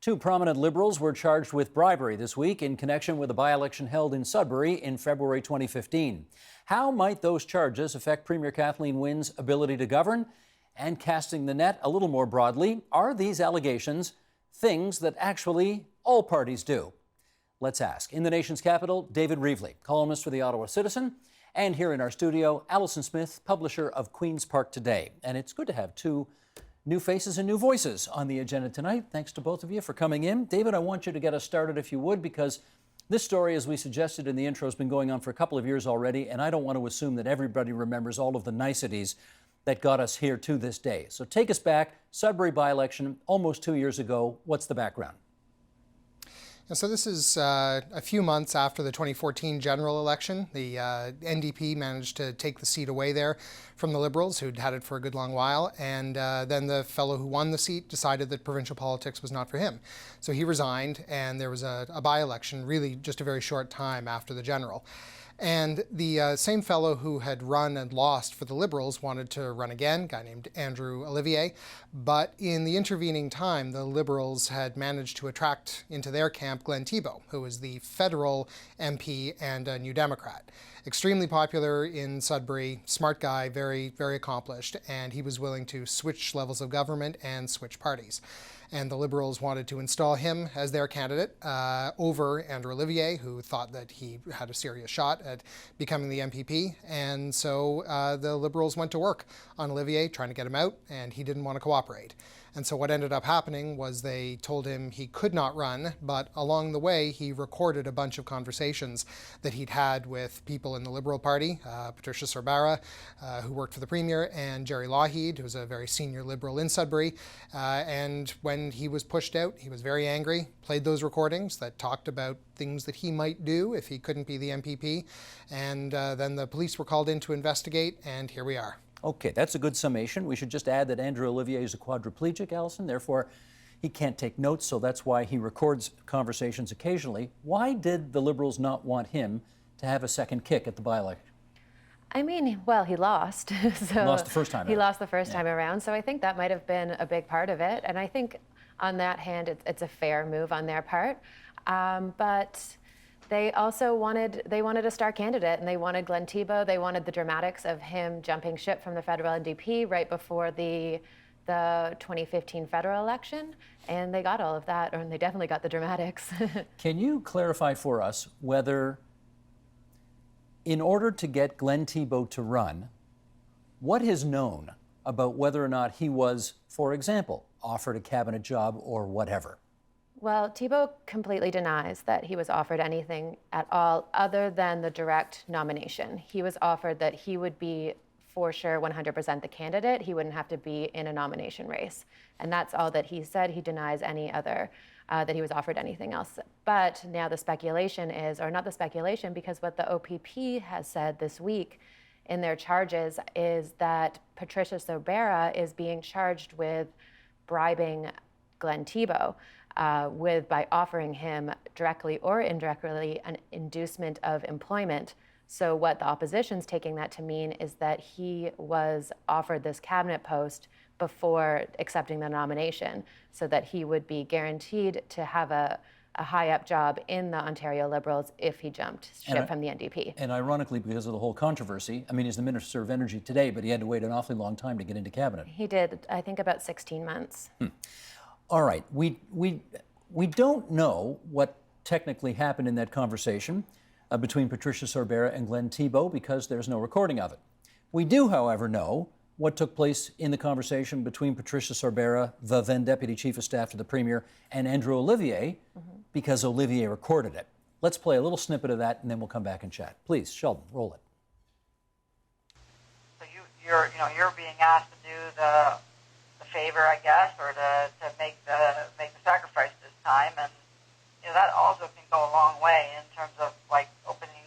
Two prominent Liberals were charged with bribery this week in connection with a by-election held in Sudbury in February 2015. How might those charges affect Premier Kathleen Wynne's ability to govern? And casting the net a little more broadly, are these allegations things that actually all parties do? Let's ask. In the nation's capital, David Reevely, columnist for the Ottawa Citizen, and here in our studio, Alison Smith, publisher of Queen's Park Today. And it's good to have two new faces and new voices on the agenda tonight. Thanks to both of you for coming in. David, I want you to get us started if you would, because this story, as we suggested in the intro, has been going on for a couple of years already, and I don't want to assume that everybody remembers all of the niceties that got us here to this day. So take us back. Sudbury by-election, almost 2 years ago. What's the background? So this is a few months after the 2014 general election. The NDP managed to take the seat away there from the Liberals, who'd had it for a good long while, and then the fellow who won the seat decided that provincial politics was not for him. So he resigned, and there was a by-election, really just a very short time after the general. And the same fellow who had run and lost for the Liberals wanted to run again, a guy named Andrew Olivier. But in the intervening time, the Liberals had managed to attract into their camp Glenn Thibeault, who was the federal MP and a New Democrat. Extremely popular in Sudbury, smart guy, very, very accomplished, and he was willing to switch levels of government and switch parties. And the Liberals wanted to install him as their candidate over Andrew Olivier, who thought that he had a serious shot at becoming the MPP. And so the Liberals went to work on Olivier, trying to get him out, and he didn't want to cooperate. And so what ended up happening was they told him he could not run, but along the way he recorded a bunch of conversations that he'd had with people in the Liberal Party, Patricia Sorbara, who worked for the Premier, and Jerry Lougheed, who was a very senior Liberal in Sudbury. And when he was pushed out, he was very angry, played those recordings that talked about things that he might do if he couldn't be the MPP. And then the police were called in to investigate, and here we are. Okay, that's a good summation. We should just add that Andrew Olivier is a quadriplegic, Alison. Therefore, he can't take notes, so that's why he records conversations occasionally. Why did the Liberals not want him to have a second kick at the by-election? I mean, well, he lost. So lost the first time. He lost the first time around, so I think that might have been a big part of it. And I think on that hand, it's a fair move on their part. But they also wanted a star candidate, and they wanted Glenn Thibeault. They wanted the dramatics of him jumping ship from the federal NDP right before the 2015 federal election, and they got all of that, or they definitely got the dramatics. Can you clarify for us whether, in order to get Glenn Thibeault to run, what is known about whether or not he was, for example, offered a cabinet job or whatever? Well, Thibeault completely denies that he was offered anything at all other than the direct nomination. He was offered that he would be, for sure, 100% the candidate. He wouldn't have to be in a nomination race. And that's all that he said. He denies any other, that he was offered anything else. But now the speculation is, or not the speculation, because what the OPP has said this week in their charges is that Patricia Sorbara is being charged with bribing Glenn Thibeault. By offering him directly or indirectly an inducement of employment. So what the opposition's taking that to mean is that he was offered this cabinet post before accepting the nomination, so that he would be guaranteed to have a high-up job in the Ontario Liberals if he jumped ship from the NDP. And ironically, because of the whole controversy, I mean, he's the Minister of Energy today, but he had to wait an awfully long time to get into cabinet. He did, I think, about 16 months. All right, we don't know what technically happened in that conversation between Patricia Sorbara and Glenn Thibeault because there's no recording of it. We do, however, know what took place in the conversation between Patricia Sorbara, the then Deputy Chief of Staff to the Premier, and Andrew Olivier, because Olivier recorded it. Let's play a little snippet of that, and then we'll come back and chat. Please, Sheldon, roll it. So you're being asked to do the favor, I guess, or to make the sacrifice this time, and that also can go a long way in terms of opening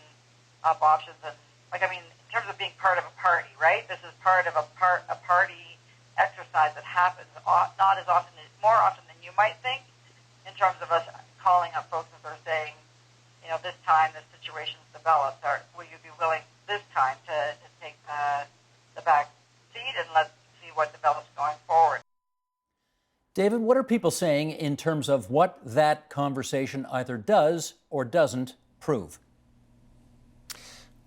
up options and in terms of being part of a party, right? This is part of a party exercise that happens not as often, more often than you might think, in terms of us calling up folks and sort of saying, this time this situation's developed, or will you be willing this time to take the back seat and let's see what develops going forward. David, what are people saying in terms of what that conversation either does or doesn't prove?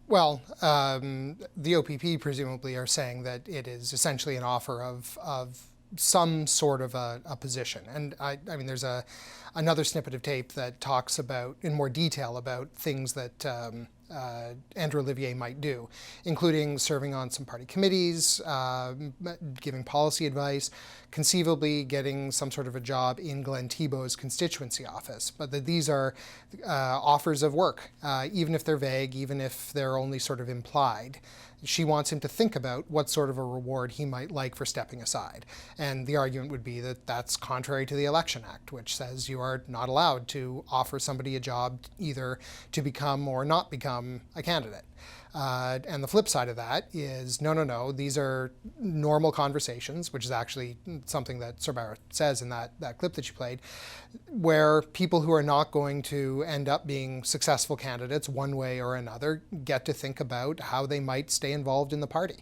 Well, the OPP presumably are saying that it is essentially an offer of some sort of a position. And I mean, there's another snippet of tape that talks about, in more detail, about things that Andrew Olivier might do, including serving on some party committees, giving policy advice, conceivably getting some sort of a job in Glenn Thibault's constituency office. But that these are offers of work, even if they're vague, even if they're only sort of implied. She wants him to think about what sort of a reward he might like for stepping aside. And the argument would be that that's contrary to the Election Act, which says you are not allowed to offer somebody a job either to become or not become a candidate. And the flip side of that is, no, these are normal conversations, which is actually something that Sudbury says in that clip that you played, where people who are not going to end up being successful candidates one way or another get to think about how they might stay involved in the party.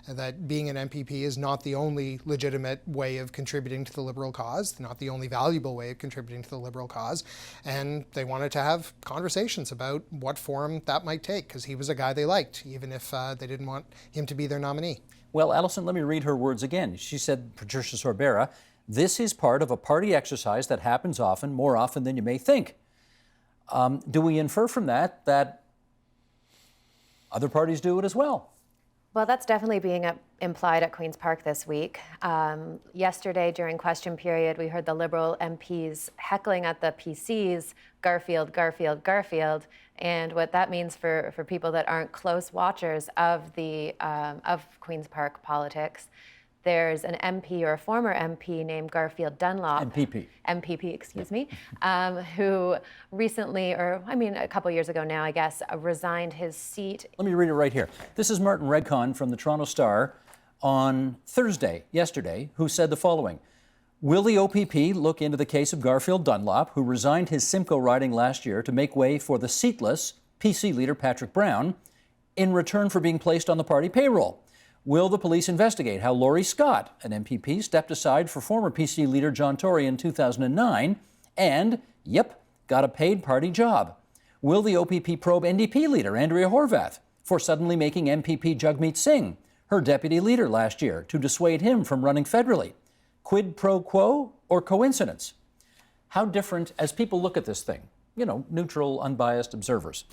And that being an MPP is not the only legitimate way of contributing to the Liberal cause, not the only valuable way of contributing to the Liberal cause. And they wanted to have conversations about what form that might take, because he was a guy they liked, even if they didn't want him to be their nominee. Well, Alison, let me read her words again. She said, Patricia Sorbera, this is part of a party exercise that happens often, more often than you may think. Do we infer from that that other parties do it as well? Well, that's definitely being implied at Queen's Park this week. Yesterday, during question period, we heard the Liberal MPs heckling at the PCs, Garfield, Garfield, Garfield. And what that means for people that aren't close watchers of of Queen's Park politics, there's an MP or a former MP named Garfield Dunlop. MPP, excuse me, who recently, or I mean a couple years ago now, I guess, resigned his seat. Let me read it right here. This is Martin Redcon from the Toronto Star on Thursday, yesterday, who said the following. Will the OPP look into the case of Garfield Dunlop, who resigned his Simcoe riding last year to make way for the seatless PC leader Patrick Brown in return for being placed on the party payroll? Will the police investigate how Laurie Scott, an MPP, stepped aside for former PC leader John Tory in 2009 and, got a paid party job? Will the OPP probe NDP leader Andrea Horwath for suddenly making MPP Jagmeet Singh her deputy leader last year to dissuade him from running federally? Quid pro quo or coincidence? How different, as people look at this thing, neutral, unbiased observers,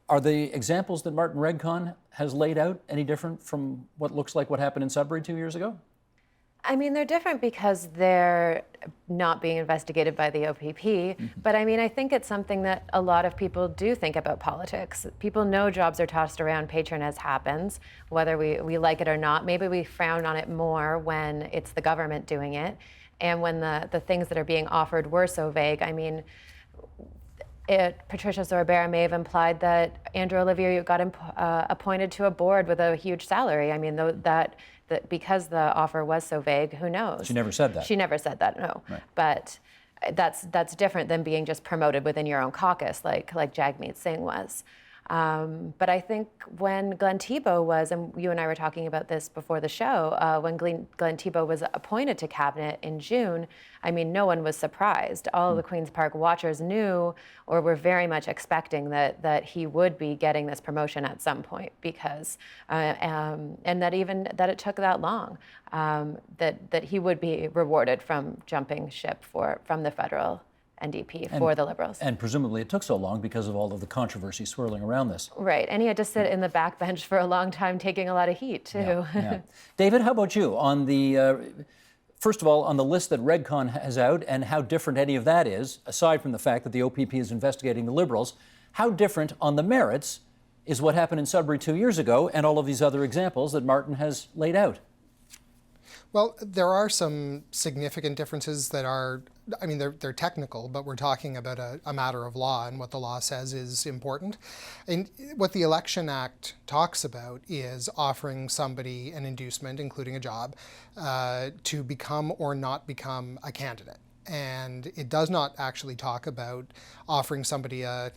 are the examples that Martin Redcon has laid out any different from what looks like what happened in Sudbury 2 years ago? I mean, they're different because they're not being investigated by the OPP. Mm-hmm. But I mean, I think it's something that a lot of people do think about politics. People know jobs are tossed around, patronage happens, whether we like it or not. Maybe we frown on it more when it's the government doing it. And when the things that are being offered were so vague. I mean, Patricia Sorbera may have implied that Andrew Olivier got appointed to a board with a huge salary. I mean, that because the offer was so vague, who knows? She never said that. She never said that, no. Right. But that's different than being just promoted within your own caucus, like Jagmeet Singh was. But I think when Glenn Thibault was, and you and I were talking about this before the show, when Glenn Thibault was appointed to cabinet in June, I mean, no one was surprised. All of the Queen's Park watchers knew or were very much expecting that he would be getting this promotion at some point because, and that it took that long, that he would be rewarded from jumping ship from the federal NDP for the Liberals. And presumably it took so long because of all of the controversy swirling around this. Right, and he had to sit in the backbench for a long time taking a lot of heat, too. Yeah. David, how about you? On the, first of all, on the list that Redcon has out and how different any of that is, aside from the fact that the OPP is investigating the Liberals, how different on the merits is what happened in Sudbury 2 years ago and all of these other examples that Martin has laid out? Well, there are some significant differences that are, I mean, they're technical, but we're talking about a matter of law, and what the law says is important. And what the Election Act talks about is offering somebody an inducement, including a job, to become or not become a candidate. and it does not actually talk about offering somebody a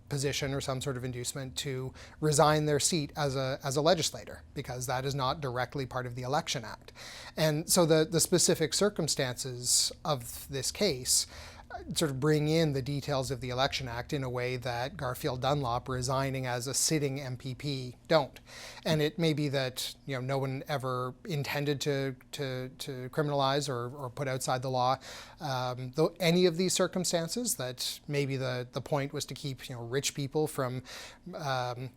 position or some sort of inducement to resign their seat as a legislator, because that is not directly part of the Election Act. And so the specific circumstances of this case sort of bring in the details of the Election Act in a way that Garfield Dunlop resigning as a sitting MPP don't. And it may be that no one ever intended to criminalize or put outside the law though any of these circumstances, that maybe the point was to keep rich people from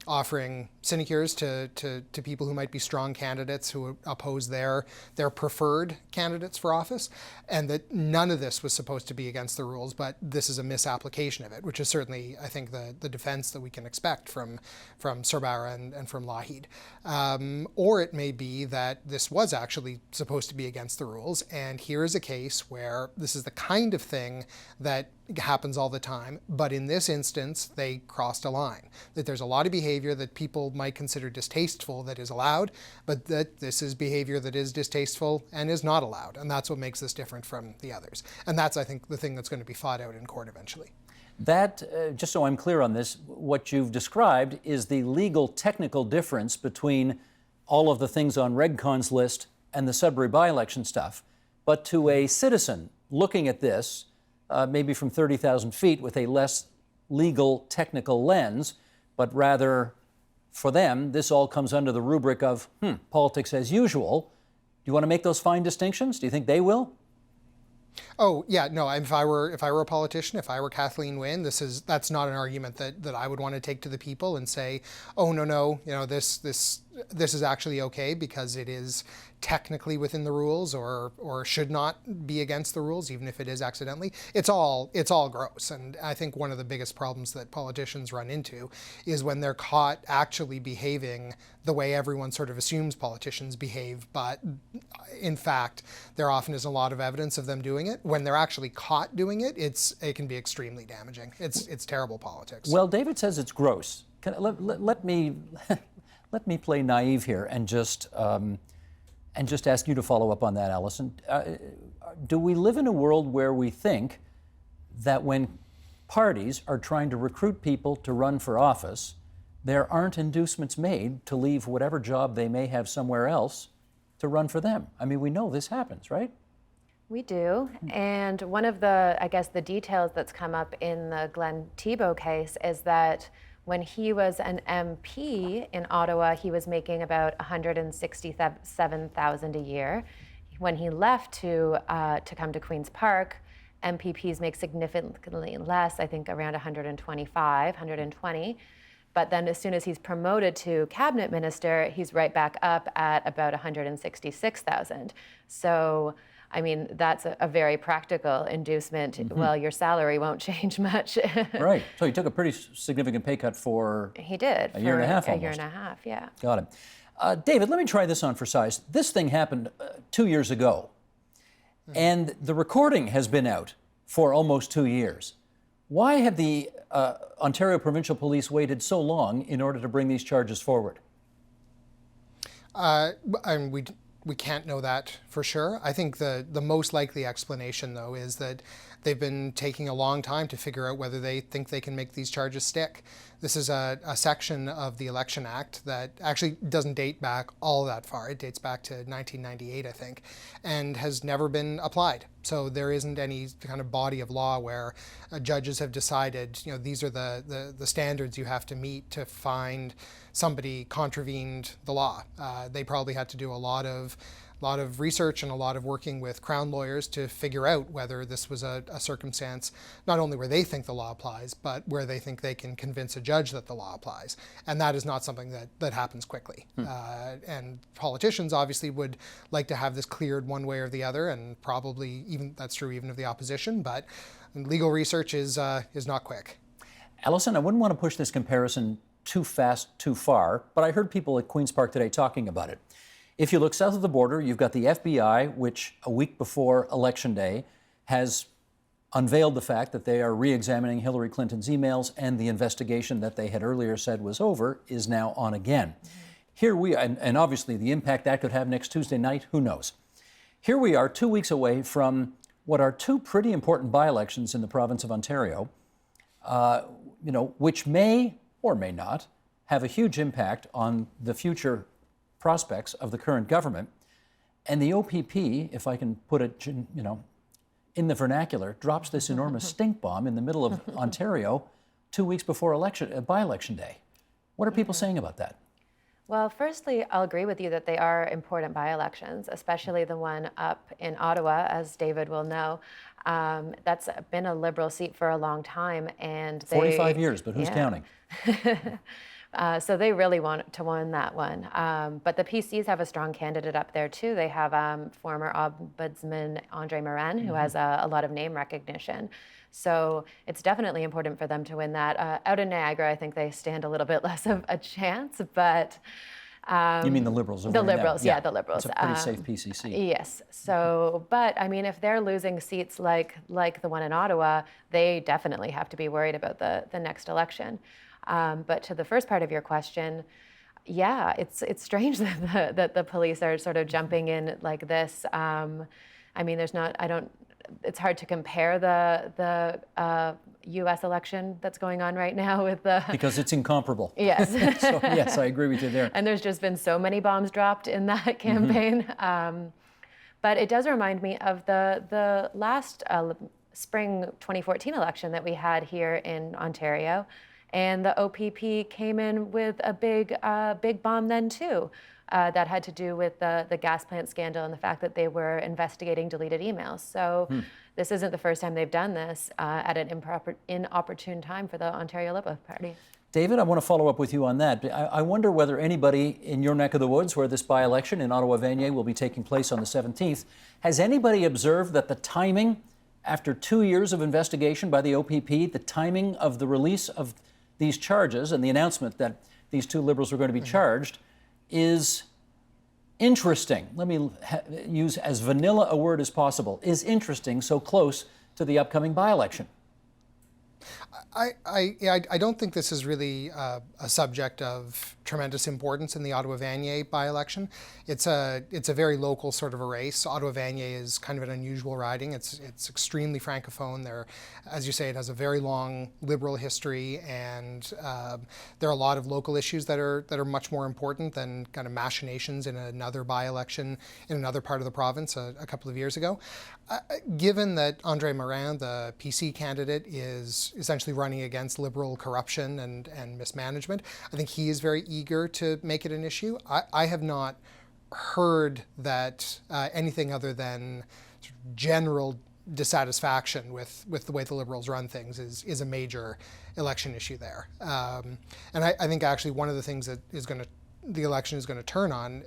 offering sinecures to people who might be strong candidates who oppose their preferred candidates for office, and that none of this was supposed to be against the rules, but this is a misapplication of it, which is certainly, I think, the defense that we can expect from Sudbury and from Lougheed. Or it may be that this was actually supposed to be against the rules, and here is a case where this is the kind of thing that happens all the time, but in this instance they crossed a line. That there's a lot of behavior that people might consider distasteful that is allowed, but that this is behavior that is distasteful and is not allowed, and that's what makes this different from the others. And that's, I think, the thing that's going to be fought out in court eventually. That, just so I'm clear on this, what you've described is the legal technical difference between all of the things on RegCon's list and the Sudbury by-election stuff. But to a citizen looking at this, maybe from 30,000 feet with a less legal technical lens, but rather for them, this all comes under the rubric of politics as usual. Do you want to make those fine distinctions? Do you think they will? Oh yeah, no. If I were a politician, if I were Kathleen Wynne, that's not an argument that I would want to take to the people and say, oh no, this is actually okay because it is technically within the rules, or should not be against the rules, even if it is accidentally. It's all gross. And I think one of the biggest problems that politicians run into is when they're caught actually behaving the way everyone sort of assumes politicians behave, but in fact, there often is a lot of evidence of them doing it. When they're actually caught doing it, it can be extremely damaging. It's terrible politics. Well, David says it's gross. Let me play naive here and just ask you to follow up on that, Allison. Do we live in a world where we think that when parties are trying to recruit people to run for office, there aren't inducements made to leave whatever job they may have somewhere else to run for them? I mean, we know this happens, right? We do. And one of the, I guess, the details that's come up in the Glenn Thibault case is that when he was an MP in Ottawa, he was making about $167,000 a year. When he left to come to Queen's Park, MPPs make significantly less, I think around 120. But then as soon as he's promoted to cabinet minister, he's right back up at about 166,000. So, I mean, that's a very practical inducement. Well, your salary won't change much. Right. So he took a pretty significant pay cut for He did. a year and a half almost. A year and a half, yeah. Got it. David, let me try this on for size. This thing happened 2 years ago, and the recording has been out for almost 2 years. Why have the Ontario Provincial Police waited so long in order to bring these charges forward? We can't know that for sure. I think the most likely explanation, though, is that they've been taking a long time to figure out whether they think they can make these charges stick. This is a section of the Election Act that actually doesn't date back all that far. It dates back to 1998, I think, and has never been applied. So there isn't any kind of body of law where judges have decided, these are the standards you have to meet to find somebody contravened the law. They probably had to do a lot of research and a lot of working with Crown lawyers to figure out whether this was a circumstance, not only where they think the law applies, but where they think they can convince a judge that the law applies. And that is not something that happens quickly. And politicians obviously would like to have this cleared one way or the other, and probably even that's true even of the opposition, but legal research is not quick. Allison, I wouldn't want to push this comparison too fast, too far, but I heard people at Queen's Park today talking about it. If you look south of the border, you've got the FBI, which a week before Election Day has unveiled the fact that they are re-examining Hillary Clinton's emails, and the investigation that they had earlier said was over is now on again. Here we are, and obviously the impact that could have next Tuesday night, who knows? Here we are 2 weeks away from what are two pretty important by-elections in the province of Ontario, which may or may not have a huge impact on the future prospects of the current government. And the OPP, if I can put it, in the vernacular, drops this enormous stink bomb in the middle of Ontario 2 weeks before by-election day. What are people saying about that? Well, firstly, I'll agree with you that they are important by-elections, especially the one up in Ottawa, as David will know. That's been a Liberal seat for a long time, and 45 years, but who's counting? So they really want to win that one. But the PCs have a strong candidate up there too. They have former Ombudsman Andre Morin, who has a lot of name recognition. So it's definitely important for them to win that. Out in Niagara, I think they stand a little bit less of a chance, but... you mean the Liberals? The Liberals, yeah, the Liberals. It's a pretty safe PCC. Yes. So, but I mean, if they're losing seats like the one in Ottawa, they definitely have to be worried about the next election. But to the first part of your question, yeah, it's strange that the police are sort of jumping in like this. I mean, it's hard to compare the U.S. election that's going on right now with the... Because it's incomparable. Yes. So, yes, I agree with you there. And there's just been so many bombs dropped in that campaign. But it does remind me of the last spring 2014 election that we had here in Ontario. And the OPP came in with a big bomb then too. That had to do with the gas plant scandal and the fact that they were investigating deleted emails. So this isn't the first time they've done this at an inopportune time for the Ontario Liberal Party. David, I want to follow up with you on that. I wonder whether anybody in your neck of the woods, where this by-election in Ottawa-Vanier will be taking place on the 17th, has anybody observed that the timing, after 2 years of investigation by the OPP, the timing of the release of these charges and the announcement that these two Liberals were going to be charged is interesting. Let me use as vanilla a word as possible. Is interesting so close to the upcoming by-election? I don't think this is really a subject of tremendous importance in the Ottawa-Vanier by-election. It's a very local sort of a race. Ottawa-Vanier is kind of an unusual riding. It's extremely francophone. There, as you say, it has a very long Liberal history, and there are a lot of local issues that are much more important than kind of machinations in another by-election in another part of the province a couple of years ago. Given that Andre Morin, the PC candidate, is essentially running against Liberal corruption and mismanagement, I think he is very eager to make it an issue. I have not heard that anything other than sort of general dissatisfaction with the way the Liberals run things is a major election issue there. And I think actually one of the things that the election is going to turn on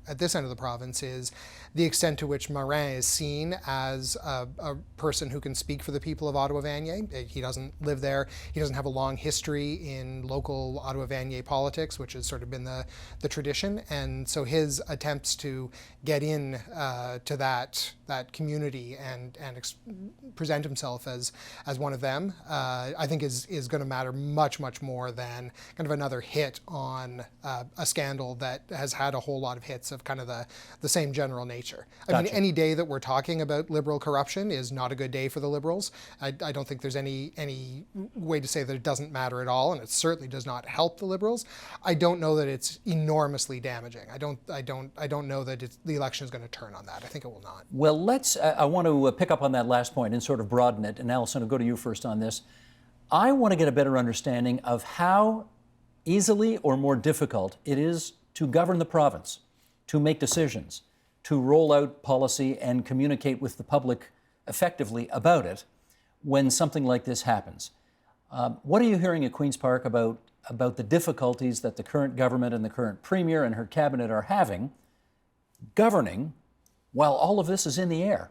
at this end of the province is the extent to which Morin is seen as a person who can speak for the people of Ottawa-Vanier. He doesn't live there. He doesn't have a long history in local Ottawa-Vanier politics, which has sort of been the tradition. And so his attempts to get in to that community and present himself as one of them, I think is going to matter much more than kind of another hit on a scandal that has had a whole lot of hits of kind of the same general nature. I mean, any day that we're talking about Liberal corruption is not a good day for the Liberals. I don't think there's any way to say that it doesn't matter at all, and it certainly does not help the Liberals. I don't know that it's enormously damaging. I don't know that the election is going to turn on that. I think it will not. Well, I want to pick up on that last point and sort of broaden it. And Alison, I'll go to you first on this. I want to get a better understanding of how easily or more difficult it is to govern the province, to make decisions, to roll out policy and communicate with the public effectively about it when something like this happens. What are you hearing at Queen's Park about the difficulties that the current government and the current Premier and her cabinet are having governing while all of this is in the air?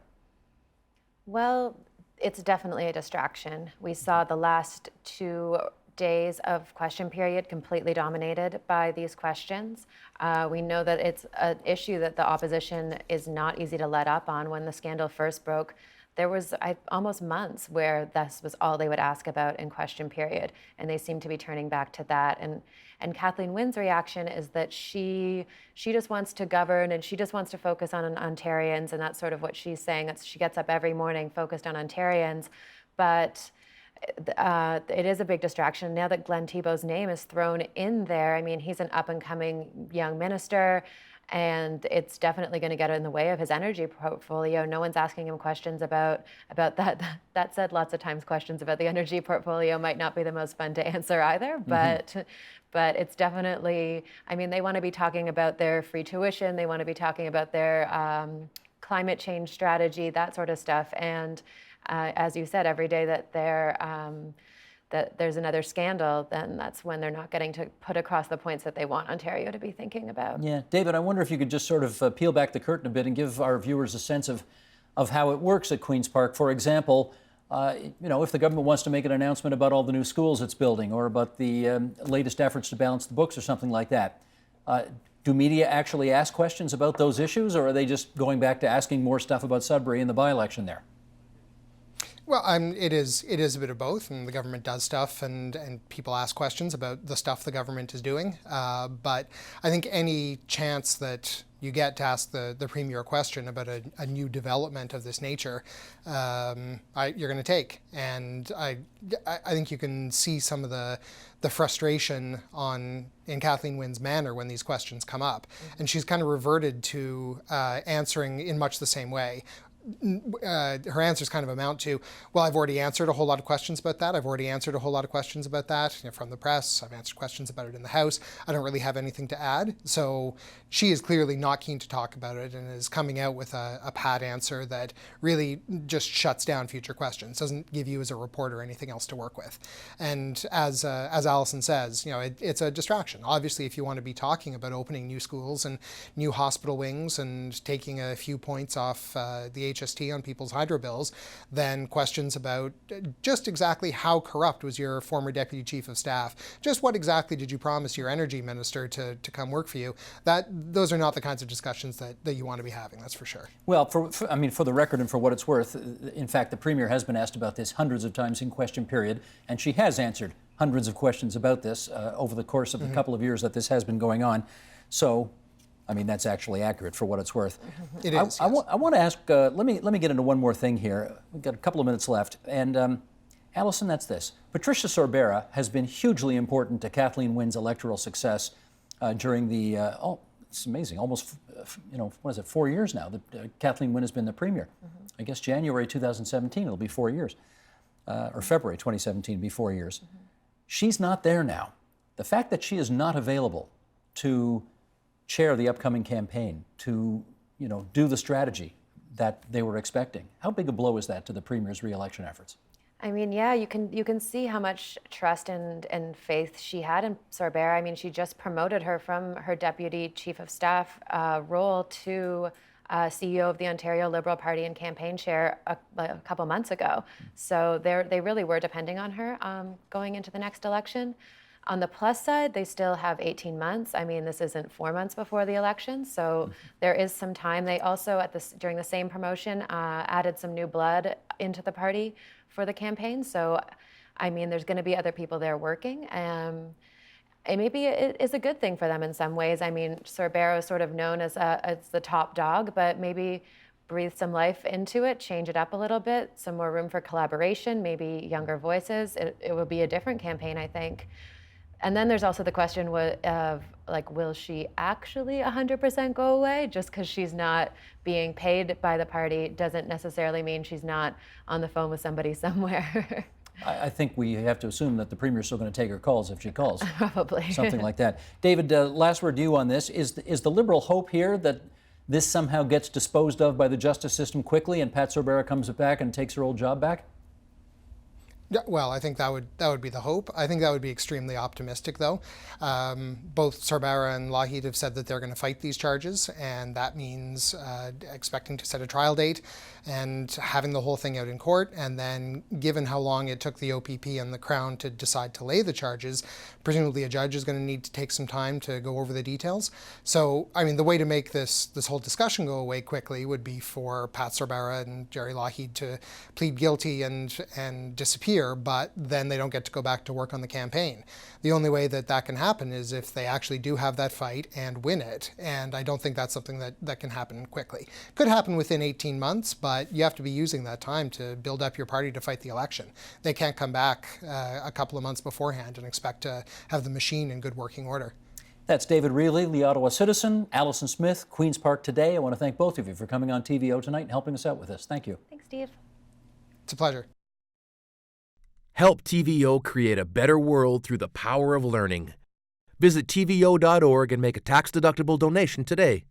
Well, it's definitely a distraction. We saw the last 2 days of question period completely dominated by these questions. We know that it's an issue that the opposition is not easy to let up on. When the scandal first broke, there was almost months where this was all they would ask about in question period, and they seem to be turning back to that. And Kathleen Wynne's reaction is that she just wants to govern, and she just wants to focus on Ontarians, and that's sort of what she's saying. She gets up every morning focused on Ontarians, but it is a big distraction now that Glenn Thibeau's name is thrown in there. I mean, he's an up-and-coming young minister, and it's definitely going to get in the way of his energy portfolio. No one's asking him questions about that. That said, lots of times questions about the energy portfolio might not be the most fun to answer either, but it's definitely, I mean, they want to be talking about their free tuition, they want to be talking about their climate change strategy, that sort of stuff. And as you said, every day that that there's another scandal, then that's when they're not getting to put across the points that they want Ontario to be thinking about. Yeah, David, I wonder if you could just sort of peel back the curtain a bit and give our viewers a sense of how it works at Queen's Park. For example, if the government wants to make an announcement about all the new schools it's building or about the latest efforts to balance the books or something like that, do media actually ask questions about those issues, or are they just going back to asking more stuff about Sudbury and the by-election there? Well, it is a bit of both, and the government does stuff, and people ask questions about the stuff the government is doing. But I think any chance that you get to ask the Premier a question about a new development of this nature, you're going to take. And I think you can see some of the frustration in Kathleen Wynne's manner when these questions come up. And she's kind of reverted to answering in much the same way. Her answers kind of amount to, well, I've already answered a whole lot of questions about that. I've already answered a whole lot of questions about that from the press. I've answered questions about it in the House. I don't really have anything to add. So she is clearly not keen to talk about it and is coming out with a pat answer that really just shuts down future questions, doesn't give you as a reporter anything else to work with. And as Alison says, it's a distraction. Obviously, if you want to be talking about opening new schools and new hospital wings and taking a few points off the HST on people's hydro bills, then questions about just exactly how corrupt was your former deputy chief of staff, just what exactly did you promise your energy minister to come work for you, those are not the kinds of discussions that you want to be having, that's for sure. Well, for the record and for what it's worth, in fact, the Premier has been asked about this hundreds of times in question period, and she has answered hundreds of questions about this over the course of the couple of years that this has been going on. So, that's actually accurate for what it's worth. It is. Yes. I want to ask, let me get into one more thing here. We've got a couple of minutes left. And Alison, that's this. Patricia Sorbera has been hugely important to Kathleen Wynne's electoral success during the, it's amazing, almost, 4 years now that Kathleen Wynne has been the Premier. I guess January 2017, it'll be 4 years. Or February 2017, be 4 years. She's not there now. The fact that she is not available to chair the upcoming campaign, to do the strategy that they were expecting. How big a blow is that to the Premier's re-election efforts? Yeah, you can see how much trust and faith she had in Sorbera. She just promoted her from her deputy chief of staff role to CEO of the Ontario Liberal Party and campaign chair a couple months ago. So they really were depending on her going into the next election. On the plus side, they still have 18 months. This isn't 4 months before the election, so there is some time. They also, during the same promotion, added some new blood into the party for the campaign. So, there's going to be other people there working. And maybe it is a good thing for them in some ways. Sorbera is sort of known as the top dog, but maybe breathe some life into it, change it up a little bit, some more room for collaboration, maybe younger voices. It will be a different campaign, I think. And then there's also the question of, will she actually 100% go away? Just because she's not being paid by the party doesn't necessarily mean she's not on the phone with somebody somewhere. I think we have to assume that the Premier's still going to take her calls if she calls. Probably. Something like that. David, last word to you on this. Is the Liberal hope here that this somehow gets disposed of by the justice system quickly and Pat Sorbera comes back and takes her old job back? Yeah, well, I think that would be the hope. I think that would be extremely optimistic, though. Both Sarbara and Lougheed have said that they're going to fight these charges, and that means expecting to set a trial date and having the whole thing out in court. And then, given how long it took the OPP and the Crown to decide to lay the charges, presumably a judge is going to need to take some time to go over the details. So, I mean, the way to make this whole discussion go away quickly would be for Pat Sarbara and Jerry Lougheed to plead guilty and disappear. But then they don't get to go back to work on the campaign. The only way that can happen is if they actually do have that fight and win it. And I don't think that's something that can happen quickly. Could happen within 18 months, but you have to be using that time to build up your party to fight the election. They can't come back a couple of months beforehand and expect to have the machine in good working order. That's David Reilly, the Ottawa Citizen, Alison Smith, Queen's Park Today. I want to thank both of you for coming on TVO tonight and helping us out with this. Thank you. Thanks, Steve. It's a pleasure. Help TVO create a better world through the power of learning. Visit TVO.org and make a tax-deductible donation today.